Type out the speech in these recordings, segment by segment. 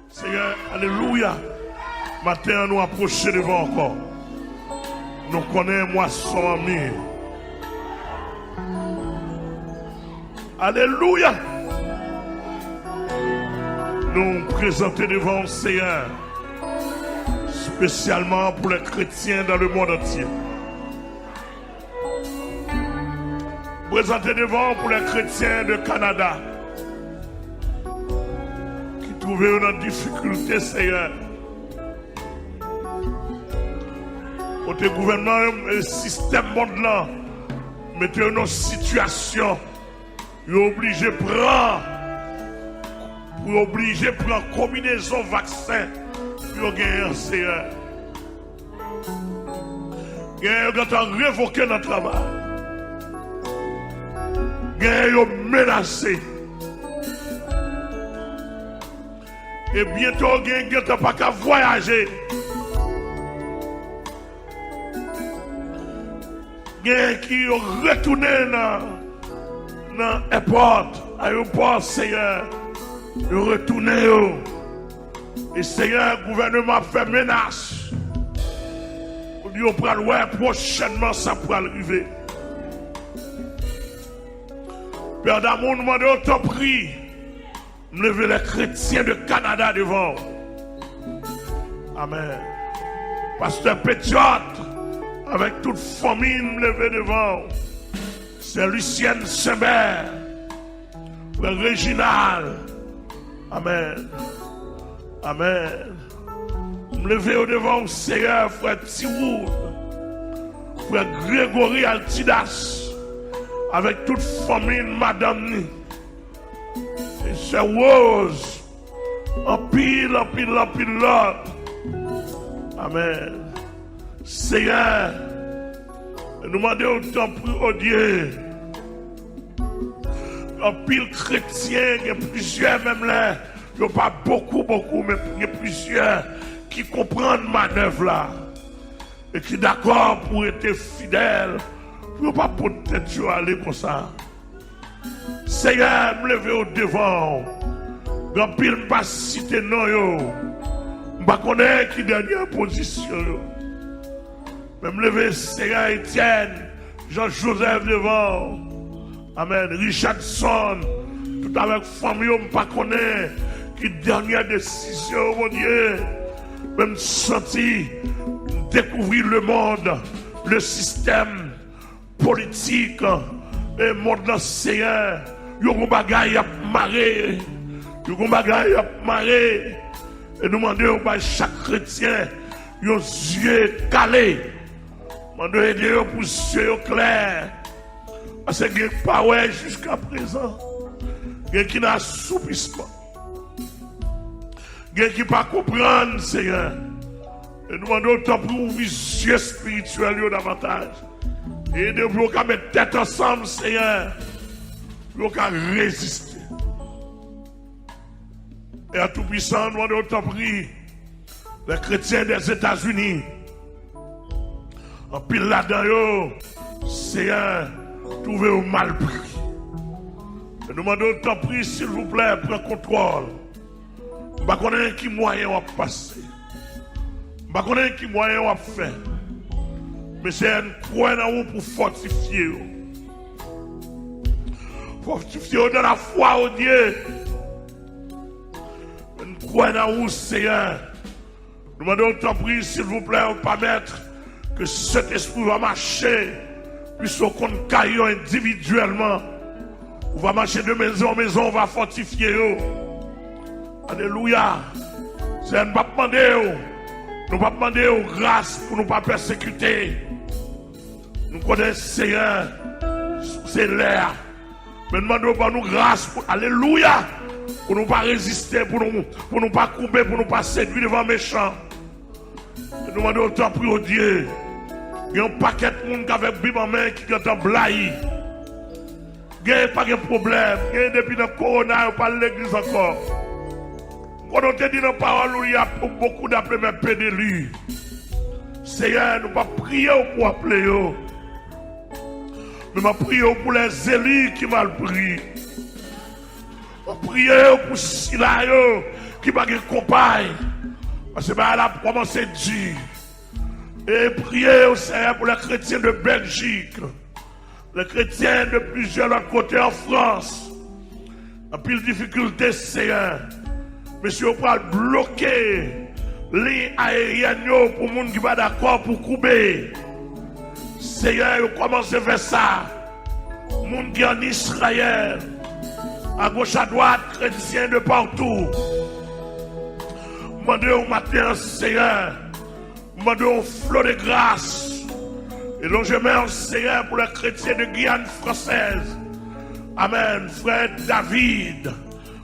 Seigneur, alléluia. Matin, nous approchons devant encore. Nous connaissons moisson ami. Alléluia. Nous présentons devant le Seigneur, spécialement pour les chrétiens dans le monde entier. Présentez devant pour les chrétiens de Canada qui trouvent une difficulté, Seigneur. Pour le gouvernement et le système monde là, mettez une situation, ils sont obligés de prendre, combinaison vaccin pour gagner, Seigneur. Ils ont révoqué notre travail. Ils ont menacé. Et bientôt, ils n'ont pas qu'à voyager. Ils qui ont retourné dans l'aéroport, Seigneur. Ils ont retourné. Et Seigneur, le gouvernement fait menace. On dit qu'on prend ouais, prochainement, ça pourra arriver. Père d'amour, nous demandons autant prix. Nous levons les chrétiens de Canada devant. Amen. Pasteur Pétiot, avec toute famille, nous levons devant. C'est Lucienne Sembert, Frère Réginal. Amen. Amen. Nous levons devant le Seigneur, Frère Tiwoud, Frère Grégory Altidas. Avec toute famille, Madame et c'est Rose, en pile, l'autre. Amen. Seigneur, nous demandons autant pour Dieu. En pile chrétien, il y a plusieurs, même là, il n'y a pas beaucoup, mais il y a plusieurs qui comprennent ma œuvre là. Et qui sont d'accord pour être fidèles. Je ne peux pas peut-être aller comme ça. Seigneur, me lever au devant. Grand pile, je ne pas citer non. Je ne pas connaître qui est dernière position. Mais me lever, Seigneur Étienne, Jean-Joseph devant. Amen. Richardson, tout avec famille, je ne pas connaître qui dernière décision, mon Dieu. Même senti découvrir le monde, le système politique et monde Seigneur, yo gon bagay a maré, et nous demandons à chaque chrétien yon yeux calés, demandons aider pour yeux clairs, parce que gen pas ouais jusqu'à présent, gen qui n'a assoupissement, gen qui pas comprendre Seigneur, et nous demandons autant pour ouvrir yeux spirituels davantage. Et de vous mettre tête ensemble, Seigneur, pour résister. Et à tout puissant, nous avons autant pris les chrétiens des États-Unis. En pile là-dedans, Seigneur, trouvez au mal pris. Et nous demandons autant pris, s'il vous plaît, prends contrôle. Je ne sais pas qui moyen on va passer. Je ne sais pas qui moyen on va faire. Mais c'est un point pour fortifier. Fortifier dans la foi au Dieu. Un point où, Seigneur. Nous demandons autant pris, s'il vous plaît, on pas mettre que cet esprit va marcher, puisqu'on compte caillou individuellement. On va marcher de maison en maison, on va fortifier. Alléluia. C'est un pas demander. Nous ne pas demander grâce pour ne pas persécuter. Nous connaissons Seigneur, c'est l'air. Mais nous demandons pas nous grâce pour alléluia, pour ne pas résister, pour ne pas couper, pour ne pas séduire devant les méchants. Nous demandons autant pour Dieu. Il y a un paquet de monde avec la Bible en main qui est en blaye. Il n'y a pas de problème. Depuis le corona, on parle de l'église encore. Quand on te dit dans la parole, il y a beaucoup d'appelés, mais peu d'élus. Seigneur, nous ne pas prier pour appeler. Mais je prie pour les élus qui mal pris. Je prie pour ceux qui va compagne. Parce que elle a commencé dur. Et prier au Seigneur pour les chrétiens de Belgique, les chrétiens de plusieurs autres côtés en France. En pile difficulté, Seigneur. Monsieur, on va bloquer les aériennes pour les gens qui ne sont pas d'accord pour couper. Seigneur, on commence à faire ça. Les gens qui sont en Israël, à gauche, à droite, chrétiens de partout. Demandez au matin, Seigneur, demandez au flot de grâce. Et donc je mets un Seigneur pour les chrétiens de Guyane française. Amen. Frère David,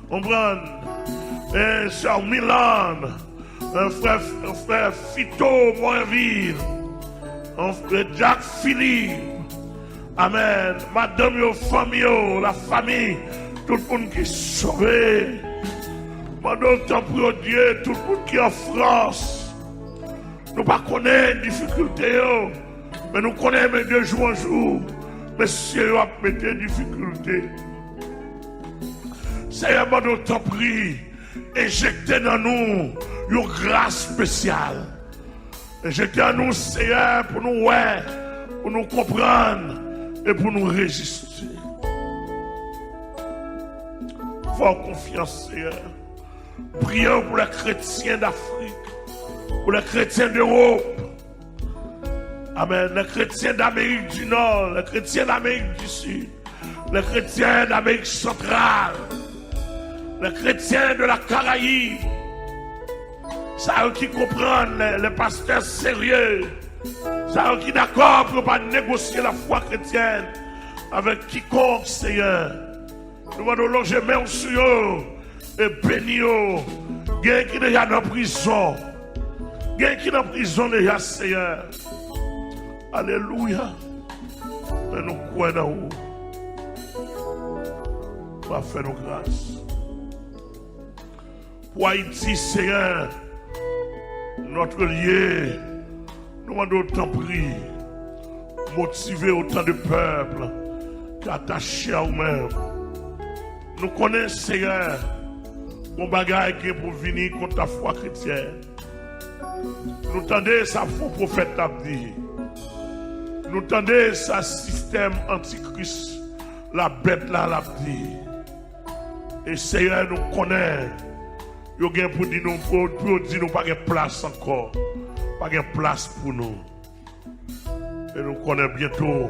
on prend, et sœur Milan, frère Fito Moinville, frère Jacques Philippe. Amen. Madame yo famille, la famille, tout le monde qui est sauvé. Madame, tant pour Dieu, tout le monde qui est en France. Nous ne connaissons pas les difficultés, mais nous connaissons de jour en jour. Monsieur a mis des difficultés. Seigneur, nous t'en prie, injectez dans nous une grâce spéciale. Injectez en nous, Seigneur, pour nous voir, pour nous comprendre et pour nous résister. Fort confiance, Seigneur. Prions pour les chrétiens d'Afrique, pour les chrétiens d'Europe. Amen. Les chrétiens d'Amérique du Nord, les chrétiens d'Amérique du Sud, les chrétiens d'Amérique centrale, les chrétiens de la Caraïbe. Ça qui comprennent les pasteurs sérieux. Ça qui d'accord pour ne pas négocier la foi chrétienne avec quiconque, Seigneur. Nous demandons loger main sur eux et bénir eux. Il y a qui déjà dans la prison. Il y a qui dans la prison déjà, Seigneur. Alléluia. Mais nous croyons dans vous. Va faire nos grâces. Pour Haïti, Seigneur, notre lieu, nous demandons autant prier, motiver autant de peuples qui attachés à nous-mêmes. Nous connaissons, Seigneur, mon bagage qui est pour venir contre la foi chrétienne. Nous tendez ça faux prophète l'a dit. Nous tendez ça système antichrist, la bête là l'a dit. Et Seigneur nous connaît. Yo gen pour dire nous pas de place encore. Pas de place pour nous. Et nous connaissons bientôt.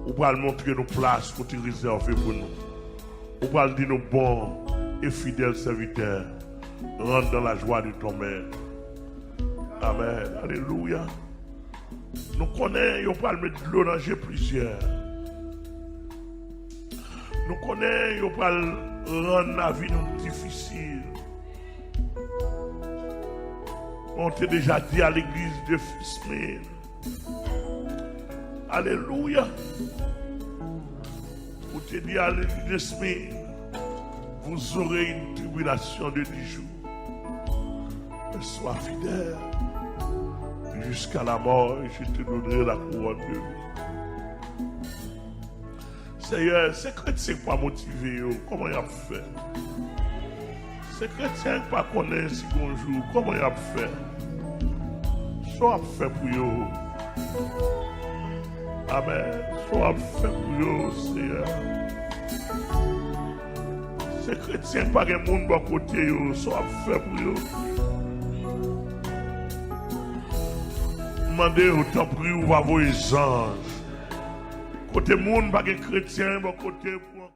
On va montrer nos places pour te réserver pour nous. On va dire nos bons et fidèles serviteurs. Rentre dans la joie de ton maître. Amen. Alléluia. Nous connaissons, on va mettre de l'eau dans les plusieurs. Nous connaissons, on va rendre la vie difficile. On t'a déjà dit à l'église de Smyrne. Alléluia. On t'a dit à l'église de Smyrne, vous aurez une tribulation de 10 jours. Mais sois fidèle jusqu'à la mort et je te donnerai la couronne de vie. Seigneur, ces chrétiens qui ne sont pas motivés, comment ils ont fait? Ces chrétiens qui ne connaissent pas si bonjour, comment ils ont fait? Soit fait pour eux. Amen. Soit fait pour eux, Seigneur. Ces chrétiens qui n'ont pas de monde à côté, soit fait pour eux. Demandez autant prier ou va vos anges. Côté monde, pas de chrétien, côté pour